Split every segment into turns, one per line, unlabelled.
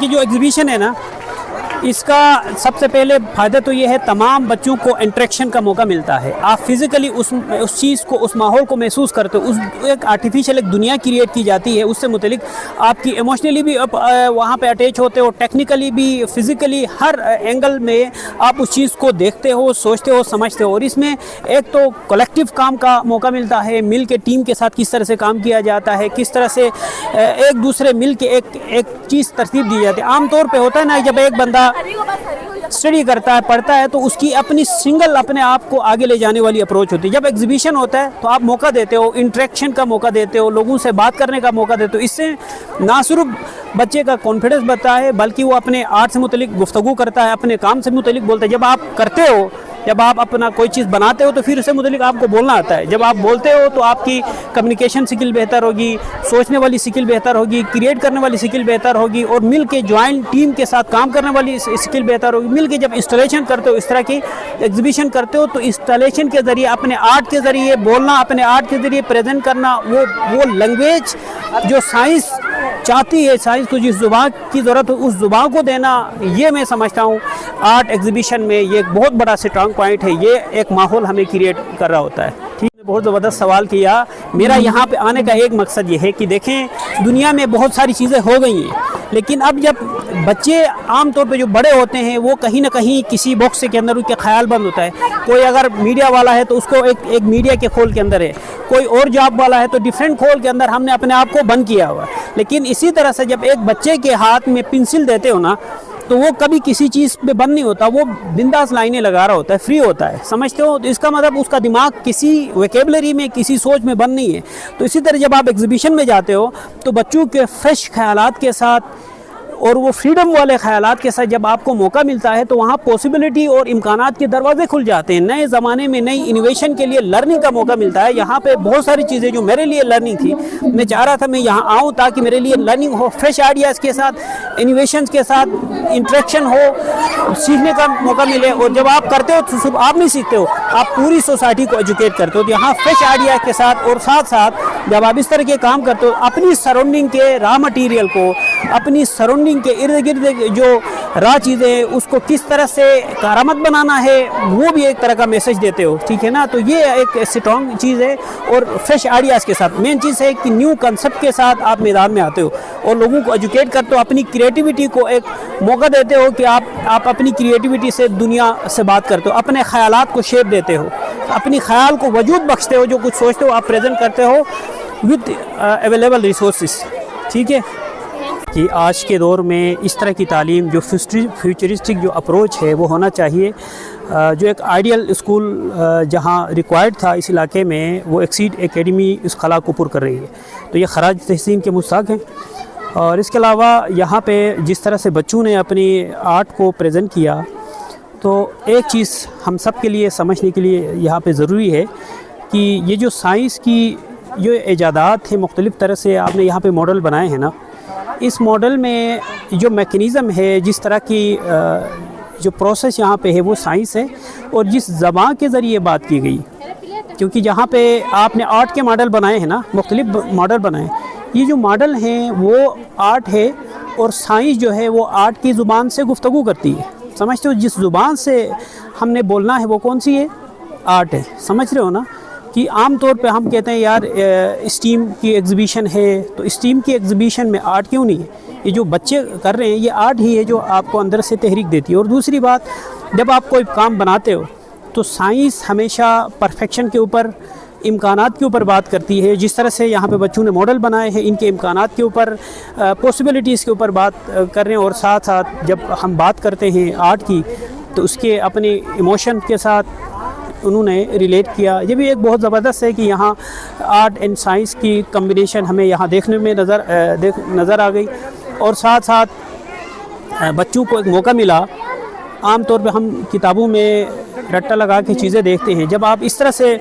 کی جو ایگزیبیشن ہے نا، اس کا سب سے پہلے فائدہ تو یہ ہے تمام بچوں کو انٹریکشن کا موقع ملتا ہے. آپ فزیکلی اس چیز کو، اس ماحول کو محسوس کرتے ہو. ایک آرٹیفیشل ایک دنیا کریٹ کی جاتی ہے، اس سے متعلق آپ کی ایموشنلی بھی وہاں پہ اٹیچ ہوتے ہو، ٹیکنیکلی بھی، فزیکلی، ہر اینگل میں آپ اس چیز کو دیکھتے ہو، سوچتے ہو، سمجھتے ہو. اور اس میں ایک تو کلیکٹیو کام کا موقع ملتا ہے، مل کے ٹیم کے ساتھ کس طرح سے کام کیا جاتا ہے، کس طرح سے ایک دوسرے مل کے ایک چیز ترتیب دی جاتی ہے. عام طور پہ ہوتا ہے نا، جب ایک بندہ اسٹڈی کرتا ہے، پڑھتا ہے، تو اس کی اپنی سنگل اپنے آپ کو آگے لے جانے والی اپروچ ہوتی ہے. جب ایگزیبیشن ہوتا ہے تو آپ موقع دیتے ہو، انٹریکشن کا موقع دیتے ہو، لوگوں سے بات کرنے کا موقع دیتے ہو. اس سے نہ صرف بچے کا کانفیڈنس بڑھتا ہے، بلکہ وہ اپنے آرٹ سے متعلق گفتگو کرتا ہے، اپنے کام سے متعلق بولتا ہے. جب آپ کرتے ہو، جب آپ اپنا کوئی چیز بناتے ہو تو پھر اس سے متعلق آپ کو بولنا آتا ہے. جب آپ بولتے ہو تو آپ کی کمیونیکیشن سکل بہتر ہوگی، سوچنے والی سکل بہتر ہوگی، کریٹ کرنے والی سکل بہتر ہوگی، اور مل کے جوائنٹ ٹیم کے ساتھ کام کرنے والی سکل بہتر ہوگی. مل کے جب انسٹالیشن کرتے ہو، اس طرح کی ایگزیبیشن کرتے ہو، تو انسٹالیشن کے ذریعے، اپنے آرٹ کے ذریعے بولنا، اپنے آرٹ کے ذریعے پریزنٹ کرنا، وہ لینگویج جو سائنس چاہتی ہے، سائنس کو جس زبان کی ضرورت ہے اس زبان کو دینا، یہ میں سمجھتا ہوں آرٹ ایگزیبیشن میں یہ ایک بہت بڑا اسٹرانگ پوائنٹ ہے. یہ ایک ماحول ہمیں کریٹ کر رہا ہوتا ہے. ٹھیک ہے، بہت زبردست سوال کیا. میرا یہاں پہ آنے کا ایک مقصد یہ ہے کہ دیکھیں، دنیا میں بہت ساری چیزیں ہو گئی ہیں، لیکن اب جب بچے عام طور پہ جو بڑے ہوتے ہیں، وہ کہیں نہ کہیں کسی باکس کے اندر ان کے خیال بند ہوتا ہے. کوئی اگر میڈیا والا ہے تو اس کو ایک میڈیا کے کھول کے اندر ہے، کوئی اور جاب والا ہے تو ڈیفرنٹ کھول کے اندر ہم نے اپنے آپ کو بند کیا ہوا ہے. لیکن اسی طرح سے جب ایک بچے کے ہاتھ میں پنسل دیتے ہو نا، تو وہ کبھی کسی چیز پہ بند نہیں ہوتا، وہ بنداس لائنیں لگا رہا ہوتا ہے، فری ہوتا ہے. سمجھتے ہو؟ تو اس کا مطلب اس کا دماغ کسی ویکیبلری میں، کسی سوچ میں بند نہیں ہے. تو اسی طرح جب آپ ایگزیبیشن میں جاتے ہو تو بچوں کے فریش خیالات کے ساتھ اور وہ فریڈم والے خیالات کے ساتھ جب آپ کو موقع ملتا ہے تو وہاں پاسبلٹی اور امکانات کے دروازے کھل جاتے ہیں. نئے زمانے میں نئی انویشن کے لیے لرننگ کا موقع ملتا ہے. یہاں پہ بہت ساری چیزیں جو میرے لیے لرننگ تھی، میں چاہ رہا تھا میں یہاں آؤں تاکہ میرے لیے لرننگ ہو، فریش آئیڈیاز کے ساتھ، انویشنز کے ساتھ انٹریکشن ہو، سیکھنے کا موقع ملے. اور جب آپ کرتے ہو تو صرف آپ نہیں سیکھتے ہو، آپ پوری سوسائٹی کو ایجوکیٹ کرتے ہو. تو یہاں فریش آئیڈیا کے ساتھ اور ساتھ جب آپ اس طرح کے کام کرتے ہو، اپنی سراؤنڈنگ کے را مٹیریل کو، اپنی سراؤنڈنگ کے ارد گرد جو را چیزیں ہیں اس کو کس طرح سے کارآمد بنانا ہے، وہ بھی ایک طرح کا میسج دیتے ہو. ٹھیک ہے نا؟ تو یہ ایک اسٹرانگ چیز ہے. اور فریش آئیڈیاز کے ساتھ مین چیز ہے کہ نیو کنسپٹ کے ساتھ آپ میدان میں آتے ہو اور لوگوں کو ایجوکیٹ کرتے ہو، اپنی کریٹیوٹی کو ایک موقع دیتے ہو کہ آپ اپنی کریٹیوٹی سے دنیا سے بات کرتے ہو، اپنے خیالات کو شیپ دیتے ہو، اپنی خیال کو وجود بخشتے ہو. جو کچھ سوچتے ہو آپ پریزنٹ کرتے ہو وتھ اویلیبل ریسورسز. ٹھیک ہے کہ آج کے دور میں اس طرح کی تعلیم جو فیوچرسٹک جو اپروچ ہے وہ ہونا چاہیے. جو ایک آئیڈیل اسکول جہاں ریکوائرڈ تھا اس علاقے میں، وہ ایکسیڈ اکیڈمی اس خلا کو پر کر رہی ہے. تو یہ خراج تحسین کے مستحق ہیں. اور اس کے علاوہ یہاں پہ جس طرح سے بچوں نے اپنی آرٹ کو پریزنٹ کیا، تو ایک چیز ہم سب کے لیے سمجھنے کے لیے یہاں پہ ضروری ہے کہ یہ جو سائنس کی جو ایجادات ہیں، مختلف طرح سے آپ نے یہاں پہ ماڈل بنائے ہیں نا، اس ماڈل میں جو میکینزم ہے، جس طرح کی جو پروسیس یہاں پہ ہے وہ سائنس ہے. اور جس زبان کے ذریعے بات کی گئی، کیونکہ جہاں پہ آپ نے آرٹ کے ماڈل بنائے ہیں نا، مختلف ماڈل بنائے، یہ جو ماڈل ہیں وہ آرٹ ہے، اور سائنس جو ہے وہ آرٹ کی زبان سے گفتگو کرتی ہے. سمجھتے ہو؟ جس زبان سے ہم نے بولنا ہے وہ کون سی ہے؟ آرٹ ہے. سمجھ رہے ہو نا؟ کہ عام طور پہ ہم کہتے ہیں یار اسٹیم کی ایگزیبیشن ہے، تو اسٹیم کی ایگزیبیشن میں آرٹ کیوں نہیں ہے؟ یہ جو بچے کر رہے ہیں یہ آرٹ ہی ہے جو آپ کو اندر سے تحریک دیتی ہے. اور دوسری بات، جب آپ کوئی کام بناتے ہو تو سائنس ہمیشہ پرفیکشن کے اوپر، امکانات کے اوپر بات کرتی ہے. جس طرح سے یہاں پہ بچوں نے ماڈل بنائے ہیں، ان کے امکانات کے اوپر، پاسبلٹیز کے اوپر بات کر رہے ہیں. اور ساتھ جب ہم بات کرتے ہیں آرٹ کی تو اس کے اپنے ایموشن کے ساتھ انہوں نے ریلیٹ کیا. یہ بھی ایک بہت زبردست ہے کہ یہاں آرٹ اینڈ سائنس کی کمبینیشن ہمیں یہاں دیکھنے میں نظر آ گئی. اور ساتھ بچوں کو ایک موقع ملا. عام طور پہ ہم کتابوں میں رٹا لگا کے چیزیں دیکھتے ہیں، جب آپ اس طرح سے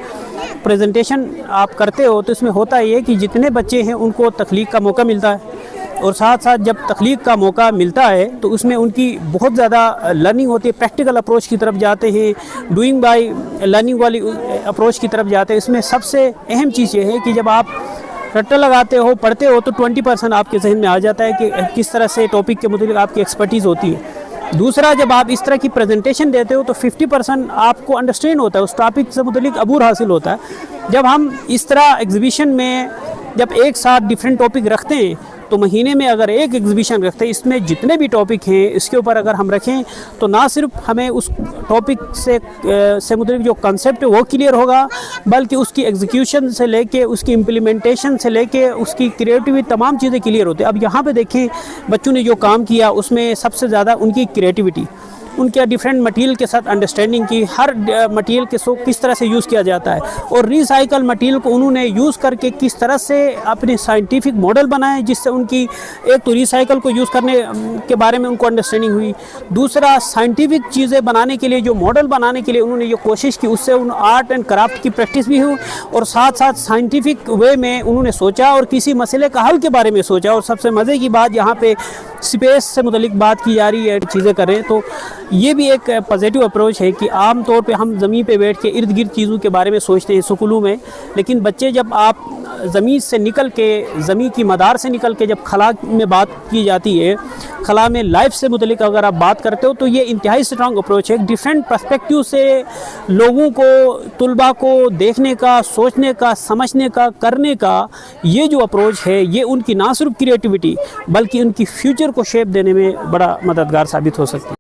پریزنٹیشن آپ کرتے ہو تو اس میں ہوتا یہ کہ جتنے بچے ہیں ان کو تخلیق کا موقع ملتا ہے. اور ساتھ جب تخلیق کا موقع ملتا ہے تو اس میں ان کی بہت زیادہ لرننگ ہوتی ہے. پریکٹیکل اپروچ کی طرف جاتے ہیں، ڈوئنگ بائی لرننگ والی اپروچ کی طرف جاتے ہیں. اس میں سب سے اہم چیز یہ ہے کہ جب آپ رٹا لگاتے ہو پڑھتے ہو تو 20% آپ کے ذہن میں آ جاتا ہے کہ کس طرح سے ٹاپک کے متعلق آپ کی ایکسپرٹیز ہوتی ہے. دوسرا جب آپ اس طرح کی پریزنٹیشن دیتے ہو تو 50% آپ کو انڈرسٹینڈ ہوتا ہے, اس ٹاپک سے متعلق عبور حاصل ہوتا ہے. جب ہم اس طرح ایگزیبیشن میں جب ایک ساتھ ڈیفرنٹ ٹاپک رکھتے ہیں تو مہینے میں اگر ایک ایگزیبیشن رکھتے ہیں, اس میں جتنے بھی ٹاپک ہیں اس کے اوپر اگر ہم رکھیں تو نہ صرف ہمیں اس ٹاپک سے متعلق جو کنسیپٹ ہے وہ کلیئر ہوگا, بلکہ اس کی ایگزیکیوشن سے لے کے اس کی امپلیمنٹیشن سے لے کے اس کی کریٹیوٹی تمام چیزیں کلیئر ہوتی ہیں. اب یہاں پہ دیکھیں بچوں نے جو کام کیا اس میں سب سے زیادہ ان کی کریٹیوٹی, ان کے ڈیفرنٹ مٹیریل کے ساتھ انڈرسٹینڈنگ کی, ہر مٹیریل کے کس طرح سے یوز کیا جاتا ہے, اور ریسائیکل مٹیریل کو انہوں نے یوز کر کے کس طرح سے اپنے سائنٹیفک ماڈل بنائے, جس سے ان کی ایک تو ریسائیکل کو یوز کرنے کے بارے میں ان کو انڈرسٹینڈنگ ہوئی. دوسرا سائنٹیفک چیزیں بنانے کے لیے جو ماڈل بنانے کے لیے انہوں نے یہ کوشش کی, اس سے ان آرٹ اینڈ کرافٹ کی پریکٹس بھی ہوئی, اور ساتھ ساتھ سائنٹیفک وے میں انہوں نے سوچا اور کسی مسئلے کا حل کے بارے میں سوچا. اور سب سے مزے کی بات یہاں پہ اسپیس سے متعلق بات کی جا رہی ہے, چیزیں کریں تو یہ بھی ایک پازیٹیو اپروچ ہے کہ عام طور پہ ہم زمین پہ بیٹھ کے ارد گرد چیزوں کے بارے میں سوچتے ہیں اسکولوں میں, لیکن بچے جب آپ زمین سے نکل کے, زمین کی مدار سے نکل کے جب خلا میں بات کی جاتی ہے, خلا میں لائف سے متعلق اگر آپ بات کرتے ہو تو یہ انتہائی اسٹرانگ اپروچ ہے. ڈیفرنٹ پرسپیکٹیو سے لوگوں کو, طلباء کو دیکھنے کا, سوچنے کا, سمجھنے کا, کرنے کا یہ جو اپروچ ہے یہ ان کی نہ صرف کریٹیوٹی بلکہ ان کی فیوچر کو شیپ دینے میں بڑا مددگار ثابت ہو سکتی ہے.